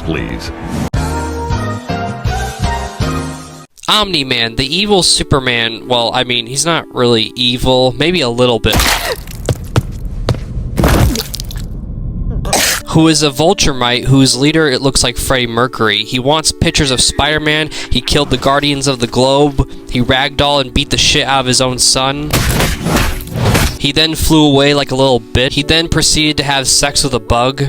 please. Omni-Man, the evil Superman. Well, I mean, he's not really evil. Maybe a little bit. Who is a Vulturemite whose leader, it looks like Freddie Mercury. He wants pictures of Spider-Man. He killed the Guardians of the Globe. He ragdolled and beat the shit out of his own son. He then flew away like a little bitch. He then proceeded to have sex with a bug.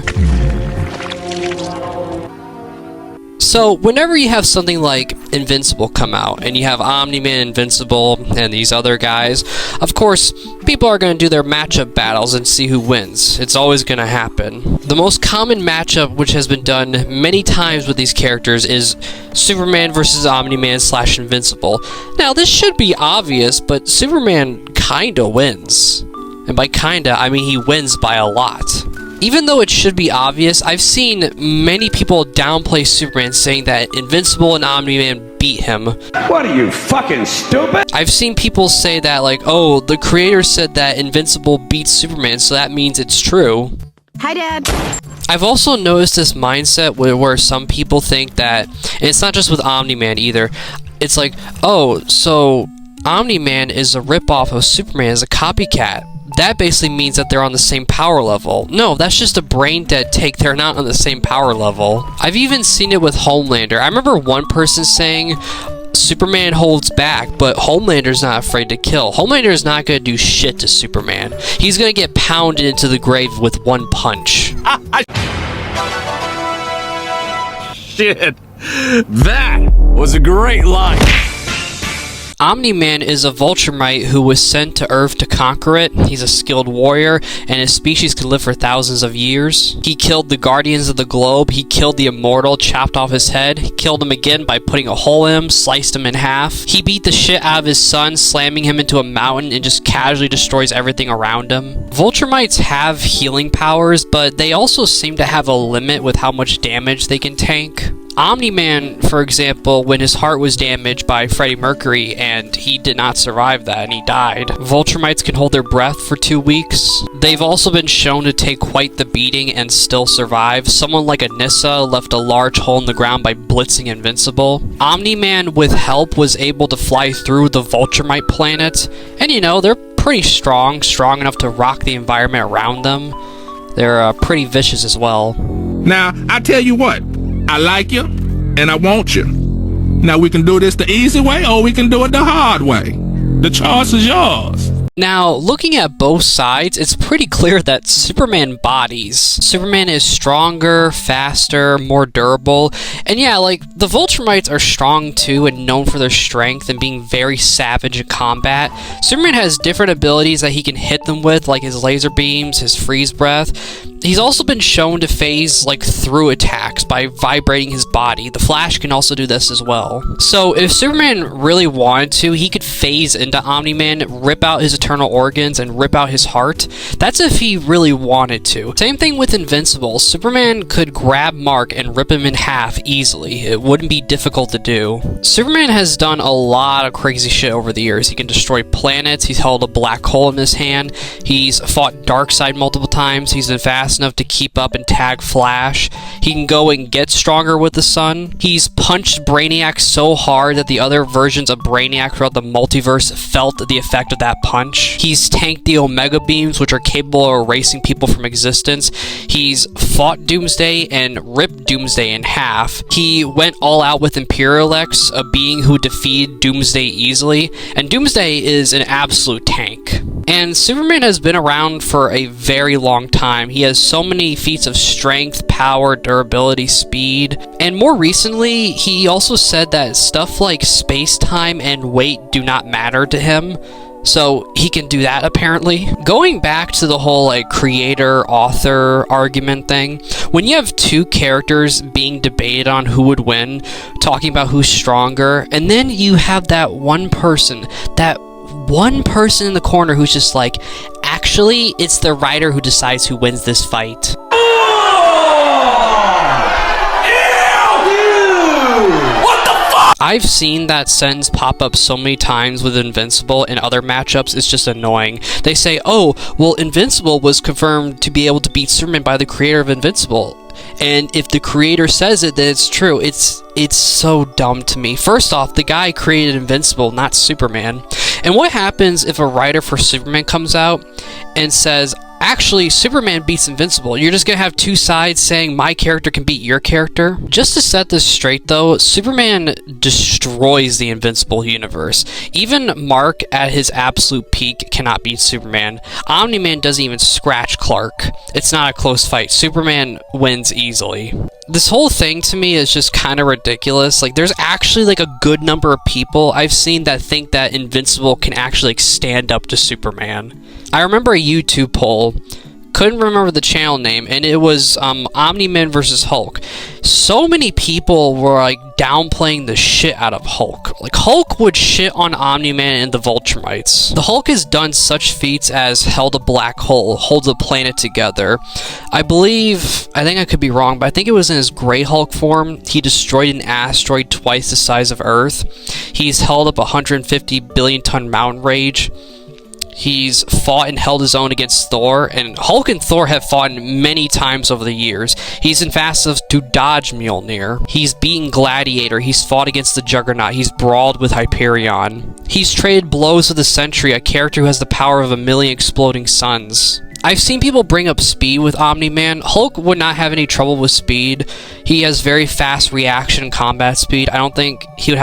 So, whenever you have something like Invincible come out, and you have Omni-Man, Invincible, and these other guys, of course, people are going to do their matchup battles and see who wins. It's always going to happen. The most common matchup, which has been done many times with these characters, is Superman versus Omni-Man / Invincible. Now, this should be obvious, but Superman kinda wins. And by kinda, I mean he wins by a lot. Even though it should be obvious, I've seen many people downplay Superman, saying that Invincible and Omni-Man beat him. What are you, fucking stupid? I've seen people say that, like, oh, the creator said that Invincible beats Superman, so that means it's true. Hi, Dad. I've also noticed this mindset where some people think that, and it's not just with Omni-Man either, it's like, oh, so Omni-Man is a ripoff of Superman, as a copycat. That basically means that they're on the same power level. No, that's just a brain dead take. They're not on the same power level. I've even seen it with Homelander. I remember one person saying Superman holds back, but Homelander's not afraid to kill. Homelander's not going to do shit to Superman. He's going to get pounded into the grave with one punch. Shit. That was a great line. Omni-Man is a Vulturemite who was sent to Earth to conquer it. He's a skilled warrior, and his species could live for thousands of years. He killed the Guardians of the Globe. He killed the Immortal, chopped off his head. He killed him again by putting a hole in him, sliced him in half. He beat the shit out of his son, slamming him into a mountain, and just casually destroys everything around him. Vulturemites have healing powers, but they also seem to have a limit with how much damage they can tank. Omni-Man, for example, when his heart was damaged by Freddie Mercury and he did not survive that and he died. Vulturemites can hold their breath for 2 weeks. They've also been shown to take quite the beating and still survive. Someone like Anissa left a large hole in the ground by blitzing Invincible. Omni-Man, with help, was able to fly through the Vulturemite planet, and you know, they're pretty strong enough to rock the environment around them. They're pretty vicious as well. Now, I tell you what, I like you, and I want you. Now, we can do this the easy way, or we can do it the hard way. The choice is yours. Now, looking at both sides, it's pretty clear that Superman bodies. Superman is stronger, faster, more durable, and yeah, like, the Vulturemites are strong too and known for their strength and being very savage in combat. Superman has different abilities that he can hit them with, like his laser beams, his freeze breath. He's also been shown to phase, like, through attacks by vibrating his body. The Flash can also do this as well. So, if Superman really wanted to, he could phase into Omni-Man, rip out his internal organs, and rip out his heart. That's if he really wanted to. Same thing with Invincible. Superman could grab Mark and rip him in half easily. It wouldn't be difficult to do. Superman has done a lot of crazy shit over the years. He can destroy planets. He's held a black hole in his hand. He's fought Darkseid multiple times. He's been fast enough to keep up and tag Flash. He can go and get stronger with the sun. He's punched Brainiac so hard that the other versions of Brainiac throughout the multiverse felt the effect of that punch. He's tanked the Omega Beams, which are capable of erasing people from existence. He's fought Doomsday and ripped Doomsday in half. He went all out with Imperial X, a being who defeated Doomsday easily, and Doomsday is an absolute tank. And Superman has been around for a very long time. He has so many feats of strength, power, durability, speed, and more recently, he also said that stuff like space-time and weight do not matter to him. So he can do that, apparently. Going back to the whole, like, creator-author argument thing, when you have two characters being debated on who would win, talking about who's stronger, and then you have that one person in the corner who's just like, actually, it's the writer who decides who wins this fight. I've seen that sentence pop up so many times with Invincible and other matchups, it's just annoying. They say, oh, well, Invincible was confirmed to be able to beat Superman by the creator of Invincible. And if the creator says it, then it's true. It's so dumb to me. First off, the guy created Invincible, not Superman. And what happens if a writer for Superman comes out and says, actually, Superman beats Invincible? You're just gonna have two sides saying my character can beat your character? Just to set this straight though, Superman destroys the Invincible universe. Even Mark at his absolute peak cannot beat Superman. Omni-Man doesn't even scratch Clark. It's not a close fight. Superman wins easily. This whole thing to me is just kind of ridiculous. Like, there's actually like a good number of people I've seen that think that Invincible can actually like, stand up to Superman. I remember a YouTube poll, couldn't remember the channel name, and it was Omni-Man versus Hulk. So many people were like downplaying the shit out of Hulk. Like, Hulk would shit on Omni-Man and the Vulturemites. The Hulk has done such feats as held a black hole, holds a planet together. I think I could be wrong, but I think it was in his Grey Hulk form. He destroyed an asteroid twice the size of Earth. He's held up a 150 billion ton mountain range. He's fought and held his own against Thor, and Hulk and Thor have fought many times over the years. He's been fast enough to dodge Mjolnir. He's beaten Gladiator. He's fought against the Juggernaut. He's brawled with Hyperion. He's traded blows with the Sentry, a character who has the power of 1,000,000 exploding suns. I've seen people bring up speed with Omni-Man. Hulk would not have any trouble with speed. He has very fast reaction and combat speed. I don't think he would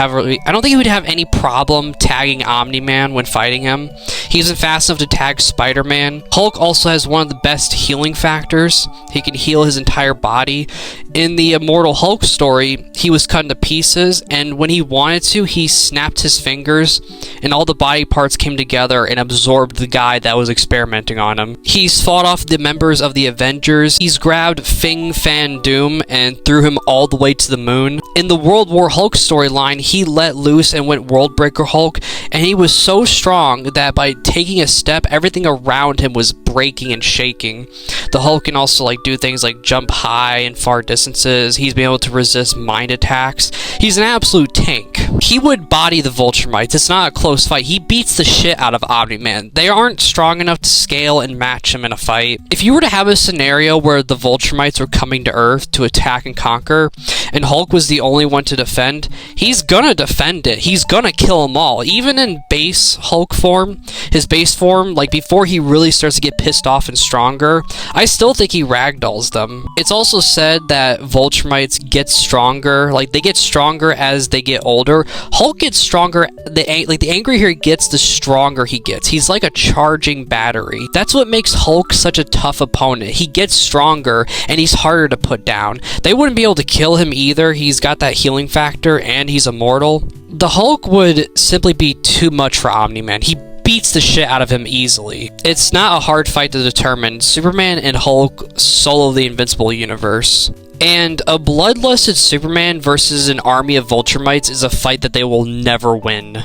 have any problem tagging Omni-Man when fighting him. He isn't fast enough to tag Spider-Man. Hulk also has one of the best healing factors. He can heal his entire body. In the Immortal Hulk story, he was cut into pieces, and when he wanted to, he snapped his fingers, and all the body parts came together and absorbed the guy that was experimenting on him. He's fought off the members of the Avengers. He's grabbed Fing Fan Doom and threw him all the way to the moon. In the World War Hulk storyline, he let loose and went Worldbreaker Hulk, and he was so strong that by taking a step, everything around him was breaking and shaking. The Hulk can also do things like jump high and far distances. He's been able to resist mind attacks. He's an absolute tank. He would body the Vulturemites. It's not a close fight. He beats the shit out of Omni-Man. They aren't strong enough to scale and match him in a fight. If you were to have a scenario where the Vulturemites were coming to Earth to attack and conquer, and Hulk was the only one to defend, he's gonna defend it. He's gonna kill them all. Even in base Hulk form, his base form, before he really starts to get pissed off and stronger, I still think he ragdolls them. It's also said that Vulturemites get stronger, they get stronger as they get older. Hulk gets stronger, the angrier he gets, the stronger he gets. He's like a charging battery. That's what makes Hulk such a tough opponent. He gets stronger, and he's harder to put down. They wouldn't be able to kill him either. He's got that healing factor, and he's immortal. The Hulk would simply be too much for Omni-Man. He beats the shit out of him easily. It's not a hard fight to determine. Superman and Hulk solo the Invincible universe. And a bloodlusted Superman versus an army of Vulturemites is a fight that they will never win.